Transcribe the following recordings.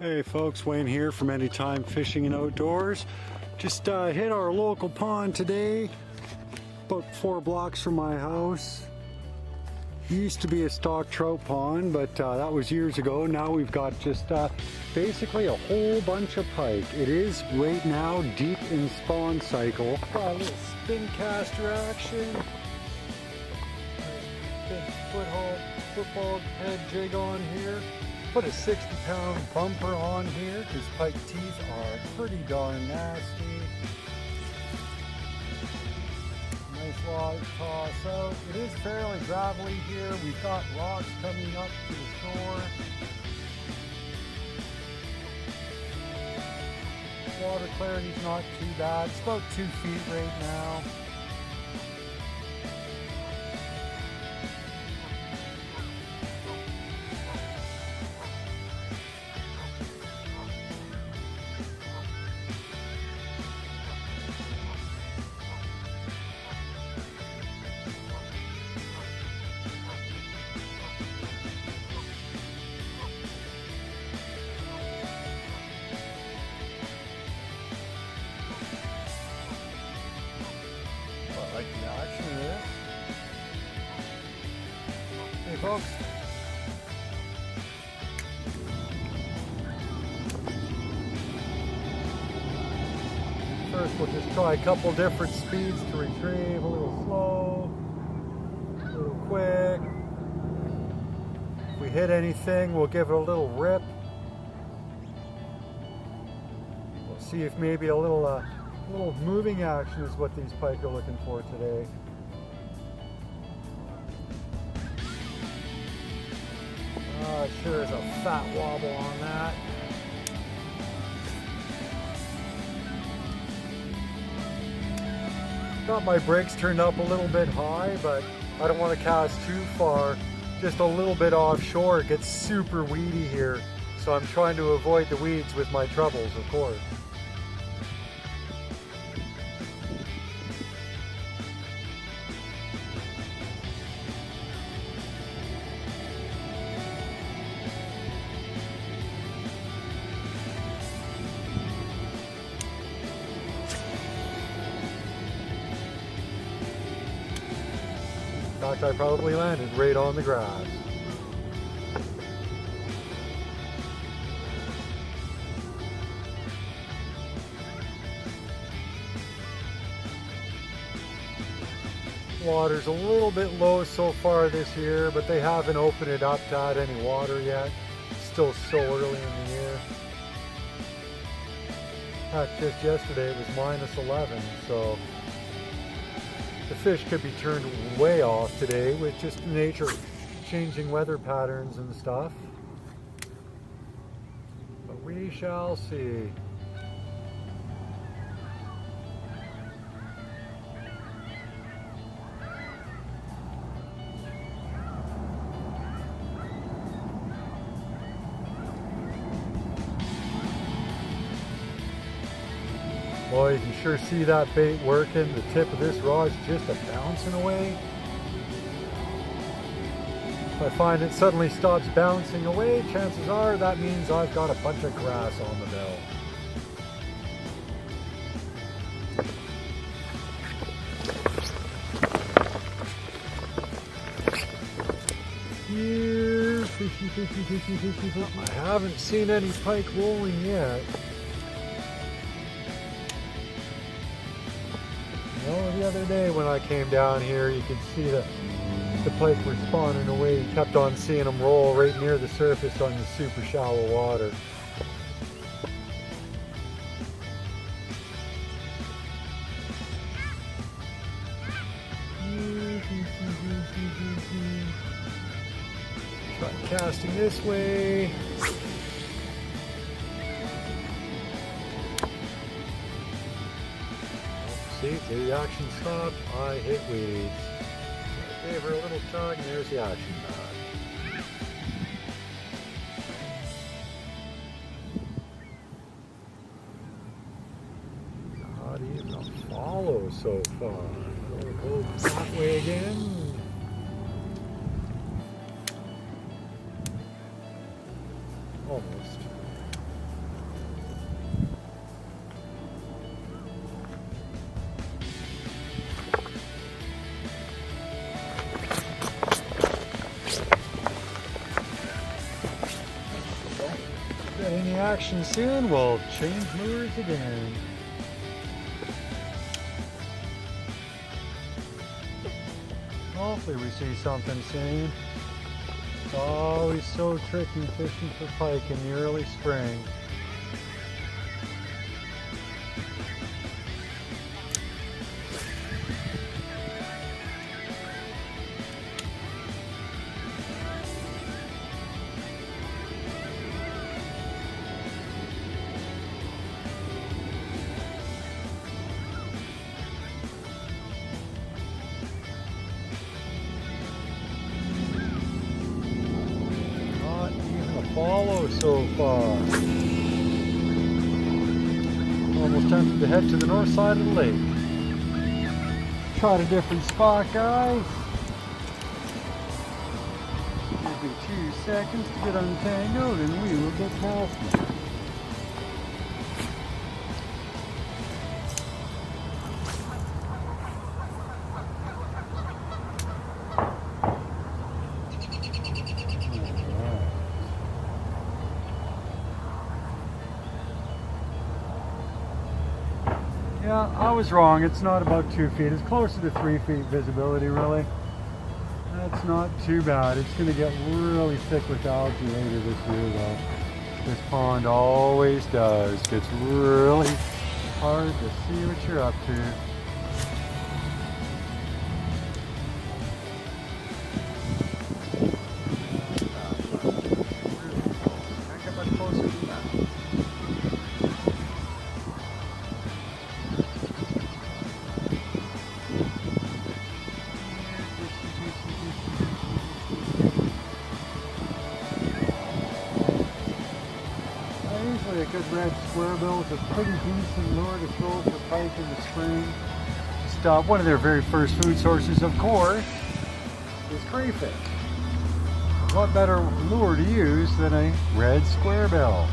Hey folks, Wayne here from Anytime Fishing and Outdoors. Just hit our local pond today, about 4 blocks from my house. Used to be a stock trout pond, but that was years ago. Now we've got just basically a whole bunch of pike. It is right now deep in spawn cycle. Got a little spin caster action. Big football head jig on here. Put a 60-pound bumper on here because pike teeth are pretty darn nasty. Nice log toss out. It is fairly gravelly here. We've got rocks coming up to the shore. Water clarity's not too bad. It's about 2 feet right now. I like the action of this. Hey folks. First we'll just try a couple different speeds to retrieve. A little slow, a little quick. If we hit anything, we'll give it a little rip. We'll see if maybe a little moving action is what these pike are looking for today. Sure is a fat wobble on that. Got my brakes turned up a little bit high, but I don't want to cast too far. Just a little bit offshore. It gets super weedy here, so I'm trying to avoid the weeds with my trebles, of course. In fact, I probably landed right on the grass. Water's a little bit low so far this year, but they haven't opened it up to add any water yet. It's still so early in the year. In fact, just yesterday it was -11, so the fish could be turned way off today with just the nature of changing weather patterns and stuff. But we shall see. Boy, you can sure see that bait working. The tip of this rod's just bouncing away. If I find it suddenly stops bouncing away, chances are that means I've got a bunch of grass on the bill. Here, fishy, fishy, fishy, fishy, fishy. I haven't seen any pike rolling yet. Well, the other day when I came down here, you could see the pike were spawning away. You kept on seeing them roll right near the surface on the super shallow water. Try casting this way. See, the action stopped, I hit weeds. I gave her a little tug and there's the action back. Not even a follow so far. We'll go that way again. Almost. Get any action soon, we'll change lures again. Hopefully we see something soon. It's always so tricky fishing for pike in the early spring. Follow so far. Almost tempted to head to the north side of the lake. Tried a different spot, guys. Give me 2 seconds to get untangled and we will get past it. Yeah, I was wrong. It's not about 2 feet. It's closer to 3 feet visibility, really. That's not too bad. It's going to get really thick with algae later this year, though. This pond always does. It's really hard to see what you're up to. Can't get much closer than that. Usually a good red squarebill is a pretty decent lure to throw for pike in the spring. Just one of their very first food sources, of course, is crayfish. What better lure to use than a red squarebill?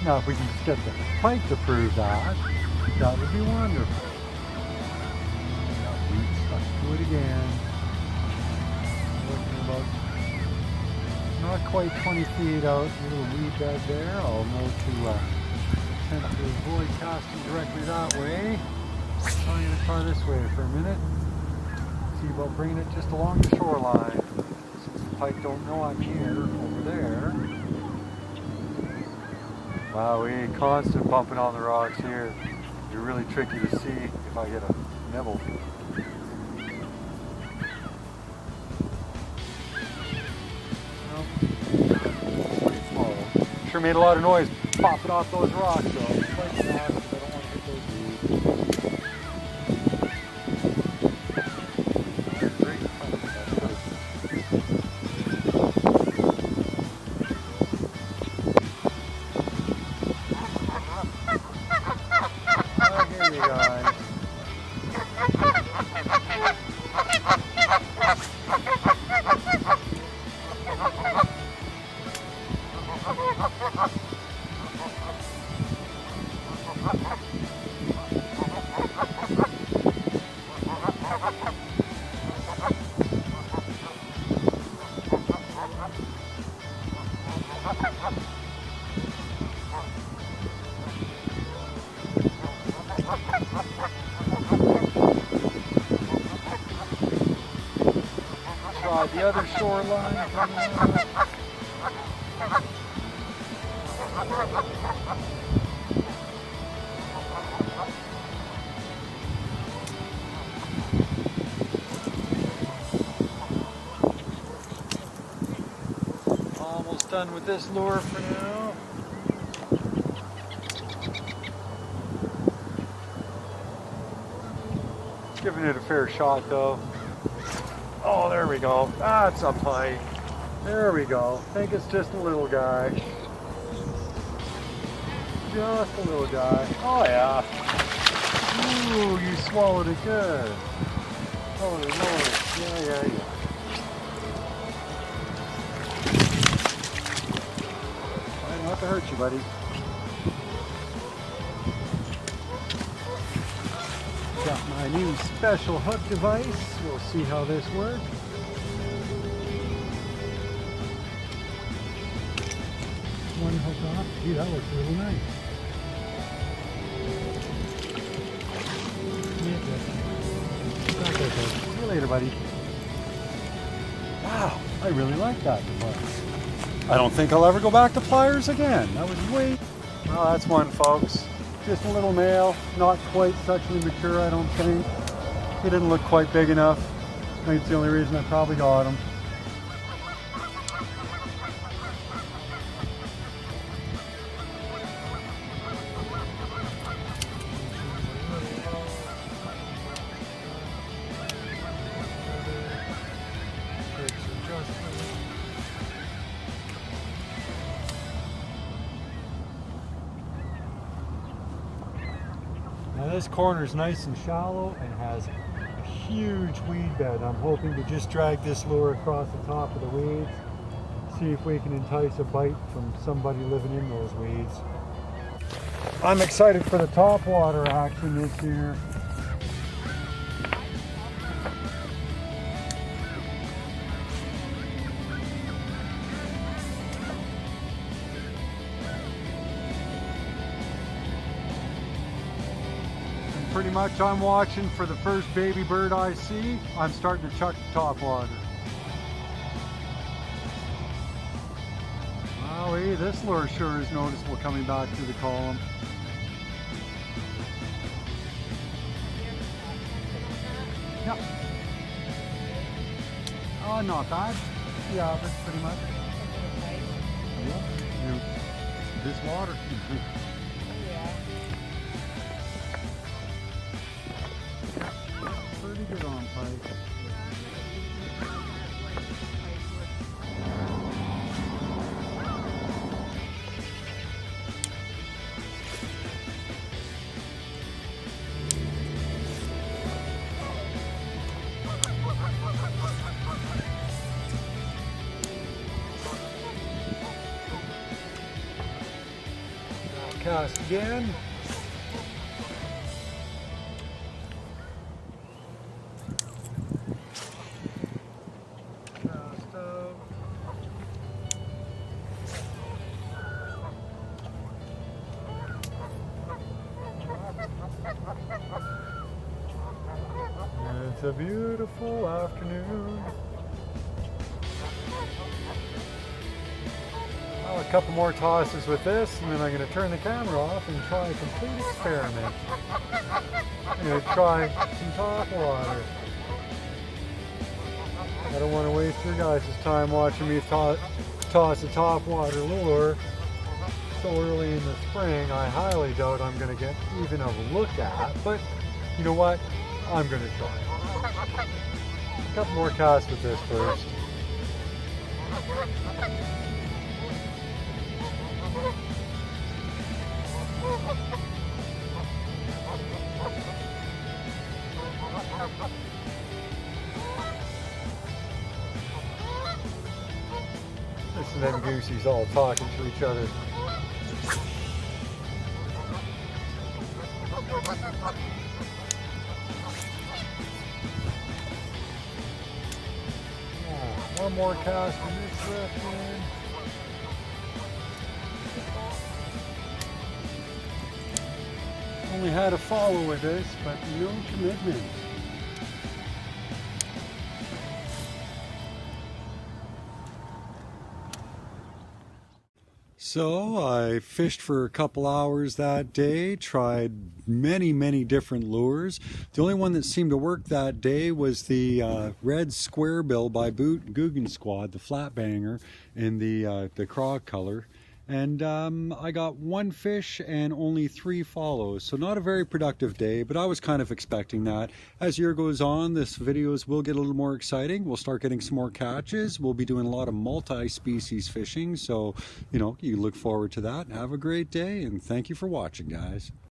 Now, if we can just get the pike to prove that, that would be wonderful. Weed stuck to it again. Looking about not quite 20 feet out, a little weed bed there. I'll know to attempt to avoid casting directly that way. I'm going to try this way for a minute. See about bringing it just along the shoreline. Since the pike don't know I'm here over there. Wow, constant bumping on the rocks here. It'd be really tricky to see if I get a nibble. Sure made a lot of noise popping off those rocks, so it's quite fast, but I don't want to hit those weeds. Great pike, that's good. Oh, here you guys. Try the other shoreline coming out. Almost done with this lure for now. Giving it a fair shot though. Oh, there we go. That's a pike. There we go. I think it's just a little guy. Just a little guy. Oh yeah. Ooh, you swallowed it good. Holy moly. Yeah. Try not to hurt you, buddy. Got my new special hook device. We'll see how this works. one hook off. Gee, that looks really nice. See you later, buddy. Wow, I really like that device. I don't think I'll ever go back to pliers again. That was way... Well, that's one, folks. Just a little male, not quite sexually mature, I don't think. He didn't look quite big enough. I think it's the only reason I probably got him. Now this corner is nice and shallow and has a huge weed bed. I'm hoping to just drag this lure across the top of the weeds, see if we can entice a bite from somebody living in those weeds. I'm excited for the topwater action this year. Pretty much I'm watching for the first baby bird I see. I'm starting to chuck the topwater. Wowee, this lure sure is noticeable coming back through the column. Yep. Oh, not bad. Yeah, that's pretty much. Yep. This water. Pretty good on pike. Cast again. Cast out. It's a beautiful afternoon. Well, a couple more tosses with this, and then I'm going to turn the camera off and try a complete experiment. I'm going to try some topwater. I don't want to waste your guys' time watching me toss a topwater lure so early in the spring. I highly doubt I'm going to get even a look at, but you know what? I'm going to try. A couple more casts with this first. Listen to them goosies all talking to each other. One more cast in this direction. Only had a follow with this, but no commitment. So I fished for a couple hours that day, tried many different lures. The only one that seemed to work that day was the red square bill by Guggen Squad, the flat banger in the crog color. And I got one fish and only 3 follows, so not a very productive day, but I was kind of expecting that. As year goes on, this videos will get a little more exciting. We'll start getting some more catches. We'll be doing a lot of multi-species fishing, so you know, you look forward to that. Have a great day, and thank you for watching, guys.